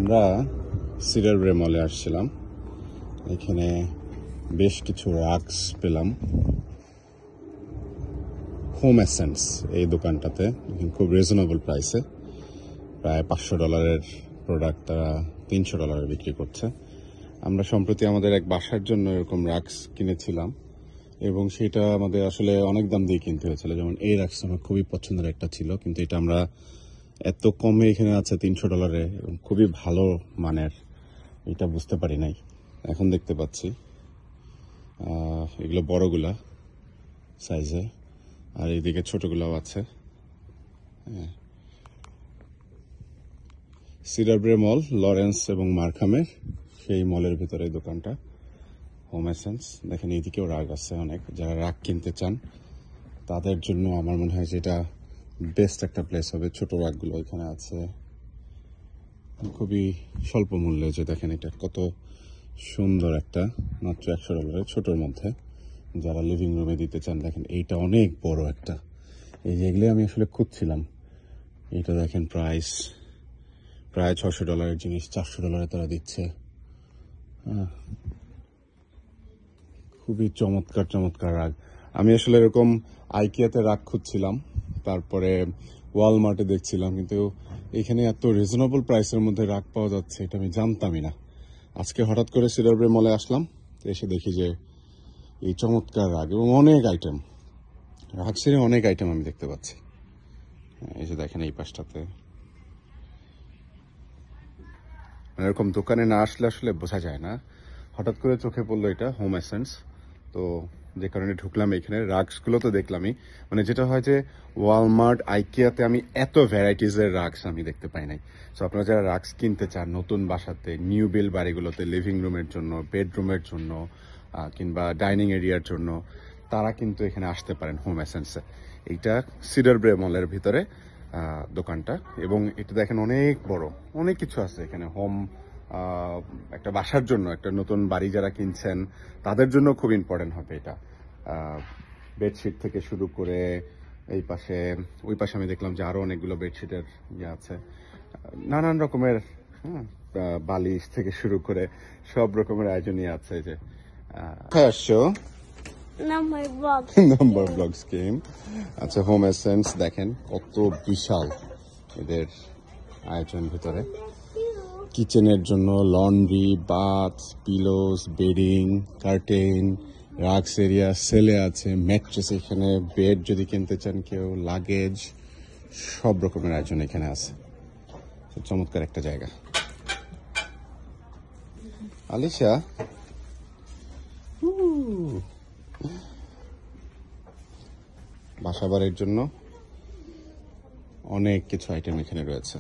আমরা সিডার বে মলে আসছিলাম। এখানে বেশ কিছু রাগস পেলাম। হোম এসেন্স এই দোকানটাতে খুব রিজনেবল প্রাইসে, প্রায় $500 প্রোডাক্ট তারা $300 বিক্রি করছে। আমরা সম্প্রতি আমাদের এক বাসার জন্য এরকম রাগস কিনেছিলাম এবং সেটা আমাদের আসলে অনেক দাম দিয়ে কিনতে হয়েছিল। যেমন এই রাগস আমার খুবই পছন্দের একটা ছিল, কিন্তু এটা আমরা এত কমে এখানে আছে $300 এবং খুবই ভালো মানের, এটা বুঝতে পারি নাই। এখন দেখতে পাচ্ছি এগুলো বড়গুলা সাইজে, আর এইদিকে ছোটগুলাও আছে। সিডার বে মল, লরেন্স এবং মার্খামের সেই মলের ভিতরে এই দোকানটা, হোম এসেন্স। দেখেন এইদিকেও রাগ আছে অনেক, যারা রাগ কিনতে চান তাদের জন্য আমার মনে হয় যে এটা বেস্ট একটা প্লেস হবে। ছোট রাগগুলো এখানে আছে খুবই স্বল্প মূল্যে। যে দেখেন এটা কত সুন্দর একটা, মাত্র $100 ছোটোর মধ্যে, যারা লিভিং রুমে দিতে চান। দেখেন এইটা অনেক বড় একটা, এই যেগুলো আমি আসলে খুঁজছিলাম। এইটা দেখেন প্রাইস প্রায় $600 জিনিস $400 তারা দিচ্ছে। খুবই চমৎকার চমৎকার রাগ। আমি আসলে এরকম আইকিয়াতে রাগ খুঁজছিলাম, তারপরে ওয়ালমার্টে দেখছিলাম, কিন্তু এখানে এত রিজনেবল প্রাইসের মধ্যে রাগ পাওয়া যাচ্ছে এটা আমি জানতামই না। আজকে হঠাৎ করে সিডার বে মলে আসলাম, এসে দেখি যে এই চমৎকার রাগ এবং অনেক আইটেম, রাগ সেরে অনেক আইটেম আমি দেখতে পাচ্ছি। এই যে দেখেন এই পাশটাতে, এরকম দোকানে না আসলে আসলে বোঝা যায় না। হঠাৎ করে চোখে পড়লো এটা হোম এসেন্স, তো যে কারণে ঢুকলাম এখানে। রাগসগুলো তো দেখলামই, মানে যেটা হয় যে ওয়ালমার্ট আইকিয়াতে আমি এত ভ্যারাইটিসের রাগস আমি দেখতে পাই নাই। সো আপনারা যারা রাগস কিনতে চান নতুন বাসাতে, নিউ বিল বাড়িগুলোতে, লিভিং রুমের জন্য, বেডরুমের জন্য কিংবা ডাইনিং এরিয়ার জন্য, তারা কিন্তু এখানে আসতে পারেন হোম এসেন্সে। এইটা সিডার বে মলের ভিতরে দোকানটা, এবং এটা দেখেন অনেক বড়, অনেক কিছু আছে এখানে। হোম একটা বাসার জন্য, একটা নতুন বাড়ি যারা কিনছেন তাদের জন্য খুব ইম্পর্টেন্ট হবে এটা। বেডশিট থেকে শুরু করে এই পাশে, ওই পাশে আমি দেখলাম যে আরো অনেকগুলো বেডশিটের ইয়ে আছে, নানান রকমের বালিশ থেকে শুরু করে সব রকমের আয়োজনই আছে। যে আসছো নাম্বার ব্লগ স্কিম। আচ্ছা, হোম এসেন্স দেখেন কত বিশাল এদের আয়োজন ভিতরে। কিচেনের জন্য laundry, bath, pillows, bedding, curtain, rugs area, সেলে আছে, ম্যাট্রেস এখানে, বেড যদি কিনতে চান কেউ, লাগেজ, সব রকমের আয়োজন এখানে আছে। চমৎকার একটা জায়গা। আলিশা, বাসাবাড়ির জন্য অনেক কিছু আইটেম এখানে রয়েছে।